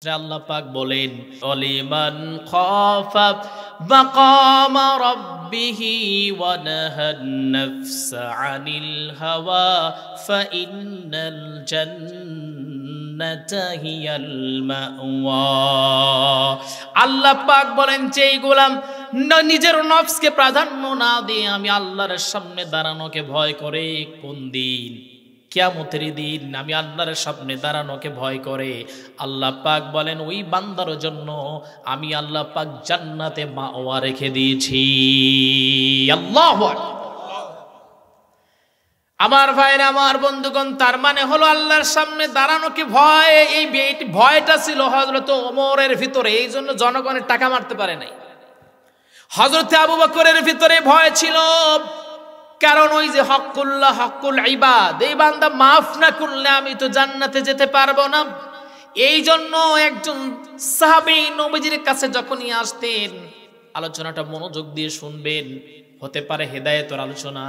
আল্লাহ পাক বলেন অলিমান খাফা মাকামা রাব্বিহি ওয়া নাহান নাফসা আনিল হাওয়া ফাইন্নাল জান্নাতা হিয়াল মাওয়া। আল্লাহ পাক বলেন যে গোলাম নিজের নফসকে প্রাধান্য না দিয়ে আমি আল্লাহর সামনে দাঁড়ানোকে ভয় করে, কোন দিন? কিয়ামতের দিন আমি আল্লাহর সামনে দাঁড়ানোকে ভয় করে। আল্লাহ পাক বলেন ওই বান্দার জন্য আমি আল্লাহ পাক জান্নাতে মাওয়া রেখে দিয়েছি। আল্লাহু আকবার। আমার ভাইরা, আমার বন্ধুগণ, তার মানে হলো আল্লাহর সামনে দাঁড়ানোকে ভয়। এই ভয়টা ছিল হযরত ওমরের ভিতরে, এই জন্য জনগণের টাকা মারতে পারে নাই। হযরত আবু বকরের ভিতরে ভয় ছিল, কারণ ওই যে হকুল্লাহ, হকুল ইবাদ, এই বান্দা মাফ না করলে আমি তো জান্নাতে যেতে পারবো না। এই জন্য একজন সাহাবী নবীজির কাছে যখনই আসতেন, আলোচনাটা মনোযোগ দিয়ে শুনবেন, হতে পারে হেদায়েতের আলোচনা।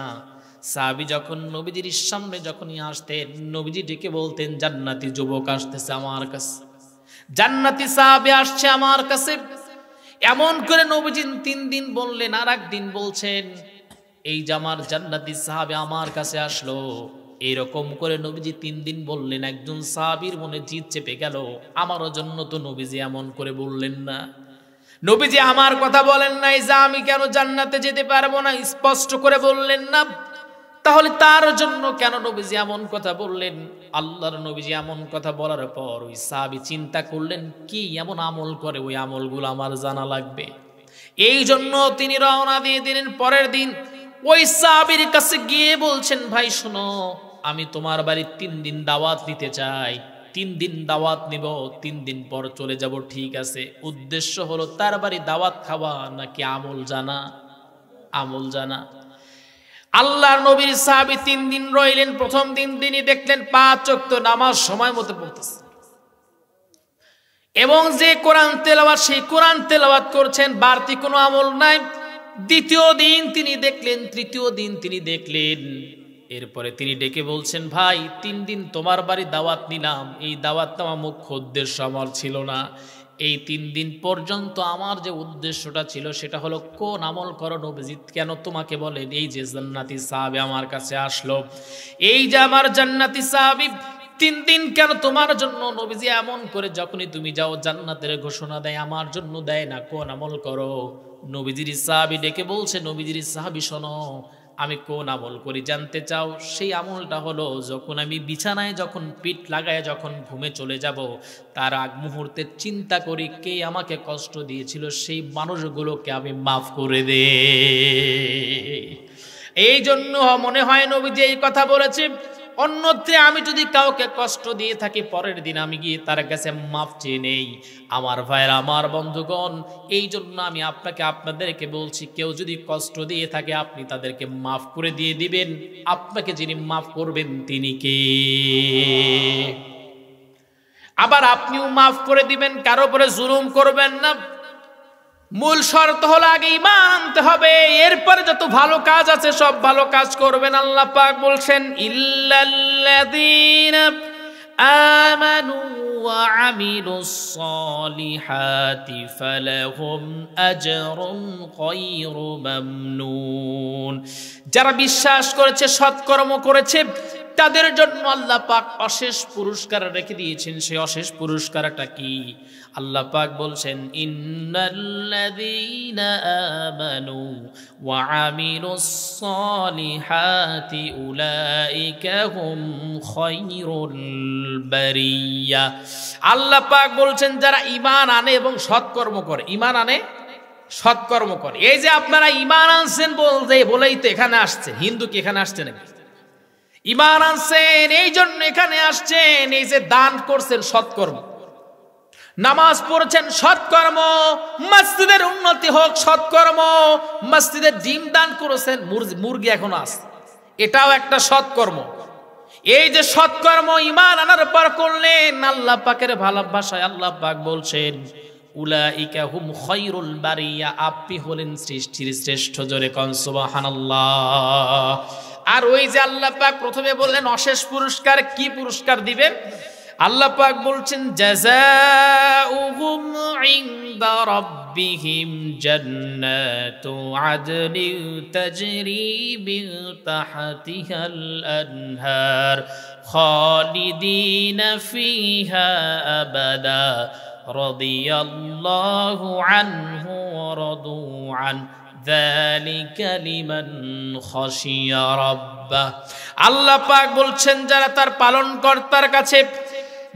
সাহাবী যখন নবীজির সামনে যখনই আসতেন, নবীজি ডেকে বলতেন জান্নাতি যুবক আসতেছে আমার কাছে, জান্নাতি সাহাবী আসছে আমার কাছে। এমন করে নবীজি 3 দিন বললেন, আর একদিন বলছেন এই যে আমার জান্নাতি সাহাবী আমার কাছে আসলো। এরকম করে নবীজি 3 দিন বললেন। একজন সাহাবীর মনে জিদ চেপে গেল, আমারও জন্য তো নবীজি এমন করে বললেন না, নবীজি আমার কথা বলেন নাই যে আমি কেন জান্নাতে যেতে পারবো না, স্পষ্ট করে বললেন না, তাহলে তার জন্য কেন নবীজি এমন কথা বললেন? আল্লাহর নবীজি এমন কথা বলার পর ওই সাহাবী চিন্তা করলেন কি এমন আমল করে, ওই আমলগুলো আমার জানা লাগবে। এই জন্য তিনি রওনা দিয়ে দিলেন। পরের দিন ওই সাহাবীর কাছে গিয়ে বলছেন, ভাই শোনো, আমি তোমার বাড়ি 3 দিন দাওয়াত নিতে চাই, 3 দিন দাওয়াত নিব, 3 দিন পর চলে যাব। ঠিক আছে। উদ্দেশ্য হলো তার বাড়ি দাওয়াত খাওয়া নাকি আমল জানা? আমল জানা। আল্লাহর নবীর সাহাবী 3 দিন রইলেন। প্রথম দিন তিনি দেখলেন 5 ওয়াক্ত নামাজ সময় মতো পড়তেছে এবং যে কোরআন তেলাওয়াত, সেই কোরআন তেলাওয়াত করছেন, বাড়তি কোনো আমল নাই। দ্বিতীয় দিন তিনি দেখলেন, তৃতীয় দিন তিনি দেখলেন। এরপরে তিনি ডেকে বলছেন, ভাই 3 দিন তোমার বাড়ি দাওয়াত নিলাম, এই দাওয়াত নেওয়া মুখ্য উদ্দেশ্য আমার ছিল না। এই 3 দিন পর্যন্ত আমার যে উদ্দেশ্যটা ছিল সেটা হলো কোন আমল করো নবীজি কেন তোমাকে বলেন এই যে জান্নাতি সাহাবী আমার কাছে আসলো, এই যে আমার জান্নাতি সাহাবী 3 দিন কেন তোমার জন্য নবীজি এমন করে যখনই তুমি যাও জান্নাতের ঘোষণা দেয়, আমার জন্য দেয় না, কোন আমল করো? নবীজির সাহাবী ডেকে বলছে, নবীজির সাহাবী শোনো, আমি কোন আমল করি জানতে চাও? সেই আমলটা হলো যখন আমি বিছানায় যখন পিঠ লাগায় যখন ঘুমে চলে যাব, তার আগ মুহূর্তে চিন্তা করি কে আমাকে কষ্ট দিয়েছিল, সেই মানুষগুলোকে আমি মাফ করে দে। এই জন্য মনে হয় নবীজি এই কথা বলেছে। অন্যত্রে আমি যদি কাউকে কষ্ট দিয়ে থাকি, পরের দিন আমি গিয়ে তার কাছে মাফ চেয়ে নেই। আমার ভাইয়েরা, আমার বন্ধুগণ, এই জন্য আমি আপনাদেরকে বলছি, কেউ যদি কষ্ট দিয়ে থাকে আপনি তাদেরকে মাফ করে দিয়ে দিবেন। আপনাকে যিনি মাফ করবেন তিনি কে? আবার আপনিও মাফ করে দিবেন, কারো উপরে জুলুম করবেন না। মূল শর্ত হলো আগে ঈমান আনতে হবে, এরপরে যত ভালো কাজ আছে সব ভালো কাজ করবেন। আল্লাহ পাক বলছেন, ইল্লাল্লাযীনা আমানু ওয়া আমিলুস সলিহাতি ফালাহুম আজরুন গায়রু মামনুন। যারা বিশ্বাস করেছে, সৎকর্ম করেছে, তাদের জন্য আল্লাহ পাক অশেষ পুরস্কার রেখে দিয়েছেন। সেই অশেষ পুরস্কারটা কি? আল্লাহ পাক বলছেন, ইন্নাল্লাযীনা আমানু ওয়া আমিলুস সলিহাতি উলাইকা হুম খায়রুল বারিয়া। আল্লাহ পাক বলছেন যারা ঈমান আনে এবং সৎকর্ম করে, ঈমান আনে সৎকর্ম করে। এই যে আপনারা ঈমান আনছেন বলেই তো এখানে আসছেন। হিন্দু কি এখানে আসছে নাকি? ঈমান আনছেন এই জন্য এখানে আসছেন। এই যে দান করছেন সৎকর্ম, নামাজ পড়ছেন সৎকর্ম, মসজিদের উন্নতি হোক সৎকর্ম, মসজিদের ডিম দান করেছেন, মুরগি এখনো আছে, এটাও একটা সৎকর্ম। এই যে সৎকর্ম ঈমান আনার পর করলেন, আল্লাহ পাকের ভালোবাসায় আল্লাহ পাক বলছেন, উলাইকা হুম খায়রুল বারিয়া, আপনি হলেন সৃষ্টির শ্রেষ্ঠ। জোরে কোন সুবহানাল্লাহ। আর ওই যে আল্লাহ পাক প্রথমে বললেন অশেষ পুরস্কার, কি পুরস্কার দিবেন? আল্লাহ পাক বলছেন জাযাউহুম ইনদা রাব্বিহিম জান্নাতু আদনিন তাজরি মিন তাহতিহাল আনহার খালিদিনা ফিহা আবাদা রাদিয়াল্লাহু আনহু ওয়া রাদু আন যালিকা লিমান খাশিয়া রাব্বাহ। আল্লাহ পাক বলছেন যারা তার পালনকর্তার কাছে,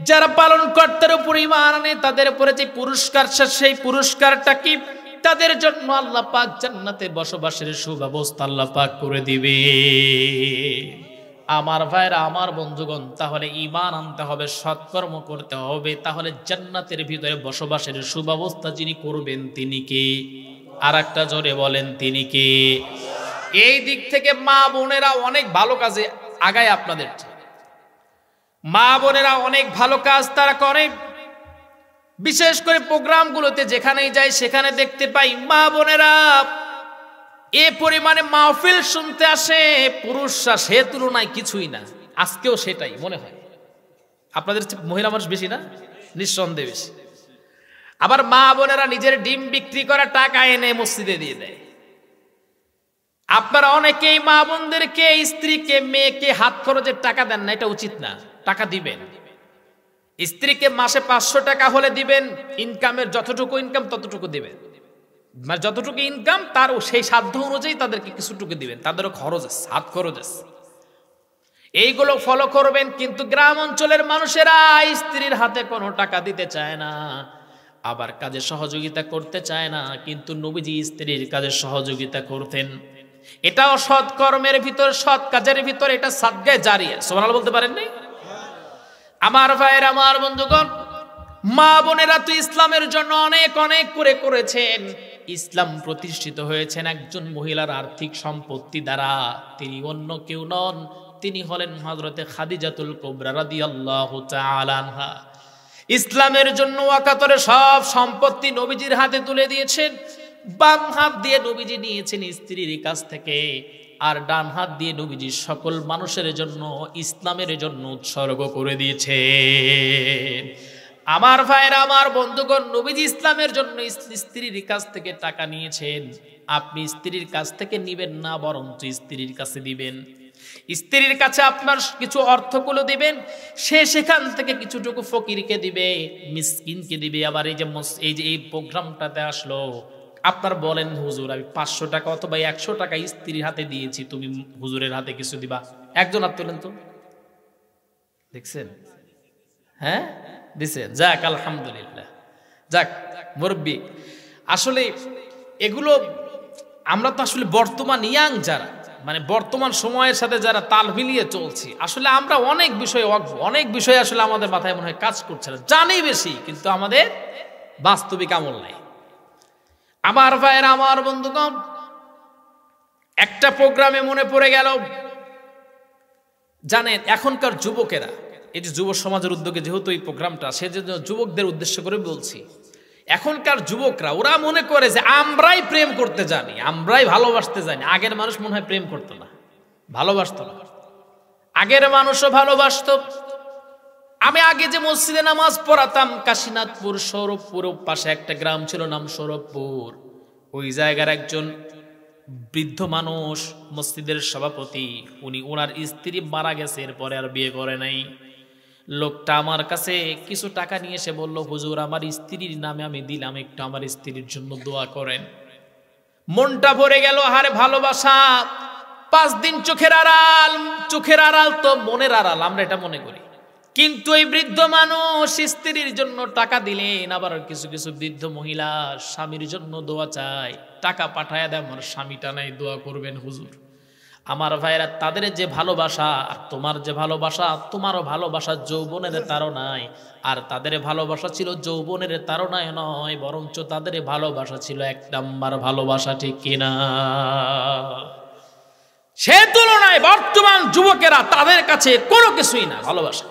যারা পালনকর্তার উপর ঈমান আনে তাদের উপরে যে পুরস্কার, সেই পুরস্কারটা কি? তাদের জন্য আল্লাহ পাক জান্নাতে বসবাসের সুব্যবস্থা আল্লাহ পাক করে দিবে। আমার ভাইরা, আমার বন্ধুগণ, তাহলে ঈমান আনতে হবে, সৎকর্ম করতে হবে, তাহলে জান্নাতের ভিতরে বসবাসের সুব্যবস্থা যিনি করবেন তিনি কে? আর একটা জোরে বলেন তিনি কে? এই দিক থেকে মা বোনেরা অনেক ভালো কাজে আগায়, আপনাদের মা বোনেরা অনেক ভালো কাজ তারা করে। বিশেষ করে প্রোগ্রামগুলোতে যেখানেই যাই সেখানে দেখতে পাই মা বোনেরা এ পরিমাণে মাহফিল শুনতে আসে, পুরুষরা সে তুলনায় কিছুই না। আজকেও সেটাই মনে হয়। আপনাদের মহিলা মানুষ বেশি না? নিঃসন্দেহে বেশি। আবার মা বোনেরা নিজের ডিম বিক্রি করা টাকা এনে মসজিদে দিয়ে দেয়। আপনারা অনেকেই মা বোনদেরকে, স্ত্রীকে, মেয়েকে হাত খরচের টাকা দেন না, এটা উচিত না। টাকা দিবেন। স্ত্রীকে মাসে 500 টাকা হলে দিবেন, ইনকামের যতটুকু ইনকাম ততটুকু দিবেন, মানে যতটুকু ইনকাম তার সেই সাধ্য অনুযায়ী তাদেরকে কিছুটুকু দিবেন, তাদেরও খরচ আছে, হাত খরচ আছে, এইগুলো ফলো করবেন। কিন্তু গ্রাম অঞ্চলের মানুষেরা স্ত্রীর হাতে কোনো টাকা দিতে চায় না, আবার কাজে সহযোগিতা করতে চায় না। কিন্তু নবীজি স্ত্রীর কাজে সহযোগিতা করতেন। এটাও সৎ কর্মের ভিতর, সৎ কাজের ভিতর, এটা সাদগায়ে জারিয়া। সুবহানাল্লাহ বলতে পারেন নাই? আমার ভাইয়ের, আমার বন্ধুগণ, মা বোনেরা তো ইসলামের জন্য অনেক অনেক করে করেছেন। ইসলাম প্রতিষ্ঠিত হয়েছেন একজন মহিলার আর্থিক সম্পত্তি দ্বারা। তিনি অন্য কেউ নন, তিনি হলেন হযরতে খাদিজাতুল কুবরা রাদিয়াল্লাহু তাআলা আনহা। ইসলামের জন্য ওয়াকাতরে সব সম্পত্তি নবীজির হাতে তুলে দিয়েছেন। বাম হাত দিয়ে নবীজি নিয়েছেন স্ত্রীর কাছ থেকে, আর ডান হাত দিয়ে নবীজি সকল মানুষের জন্য, ইসলামের জন্য উৎসর্গ করে দিয়েছেন। আমার ভাইরা, আমার বন্ধুগণ, নবীজি ইসলামের জন্য স্ত্রীর কাছ থেকে টাকা নিয়েছেন। আপনি স্ত্রীর কাছ থেকে নিবেন না, বরঞ্চ স্ত্রীর কাছে দিবেন। স্ত্রীর কাছে আপনার কিছু অর্থগুলো দিবেন, সে সেখান থেকে কিছুটুকু ফকিরকে দিবে, মিসকিনকে দিবে। আবার এই যে এই প্রোগ্রামটাতে আসলো, আপনার বলেন হুজুর আমি 500 টাকা অথবা 100 টাকা স্ত্রীর হাতে দিয়েছি, তুমি হুজুরের হাতে কিছু দিবা। একজন হাত তোলেন তো, দেখছেন? হ্যাঁ দিছেন, যাক আলহামদুলিল্লাহ, যাক মুরব্বি। আসলে এগুলো আমরা তো আসলে বর্তমান ইয়াং যারা, মানে বর্তমান সময়ের সাথে যারা তাল মিলিয়ে চলছি, আসলে আমরা অনেক বিষয় আসলে আমাদের মাথায় মনে হয় কাজ করছে না। জানি বেশি, কিন্তু আমাদের বাস্তবিক আমল নাই। আমার ভাইয়ের, আমার বন্ধুগণ, একটা প্রোগ্রামে মনে পড়ে গেল, জানেন এখনকার যুবকেরা, এই যে যুব সমাজের উদ্যোগে যেহেতু এই প্রোগ্রামটা, সেজন্য যুবকদের উদ্দেশ্য করে বলছি। এখনকার যুবকরা ওরা মনে করে যে আমরাই প্রেম করতে জানি, আমরাই ভালোবাসতে জানি। আগের মানুষ মনে হয় প্রেম করতো না, ভালোবাসতো না। আগের মানুষও ভালোবাসতো। আমি আগে যে মসজিদে নামাজ পড়াতাম, কাশীনাথপুর সৌরভপুর পাশে একটা গ্রাম ছিল, নাম সৌরভপুর। ওই জায়গার একজন বৃদ্ধ মানুষ, মসজিদের সভাপতি, উনি ওনার স্ত্রী মারা গেছে, এরপরে আর বিয়ে করে নাই। লোকটা আমার কাছে কিছু টাকা নিয়ে এসে বলল, হুজুর আমার স্ত্রীর নামে আমি দিলাম, একটু আমার স্ত্রীর জন্য দোয়া করেন। মনটা ভরে গেল, হারে ভালোবাসা। 5 দিন চোখের আড়াল তো মনের আড়াল, আমরা এটা মনে করি। কিন্তু এই বৃদ্ধ মানুষ স্ত্রীর জন্য টাকা দিলেন। আবার কিছু কিছু বৃদ্ধ মহিলা স্বামীর জন্য দোয়া চায়, টাকা পাঠায় দেয়, আমার স্বামীটা নাই, দোয়া করবেন হুজুর। আমার ভাইরা, তাদের যে ভালোবাসা আর তোমার যে ভালোবাসা, তোমারও ভালোবাসা যৌবনের তাড়নায়, আর তাদের ভালোবাসা ছিল যৌবনের তাড়নায় নয়, বরঞ্চ তাদের ভালোবাসা ছিল 1 নাম্বার ভালোবাসা, ঠিক কিনা? সে তুলনায় বর্তমান যুবকেরা, তাদের কাছে কোনো কিছুই না ভালোবাসা।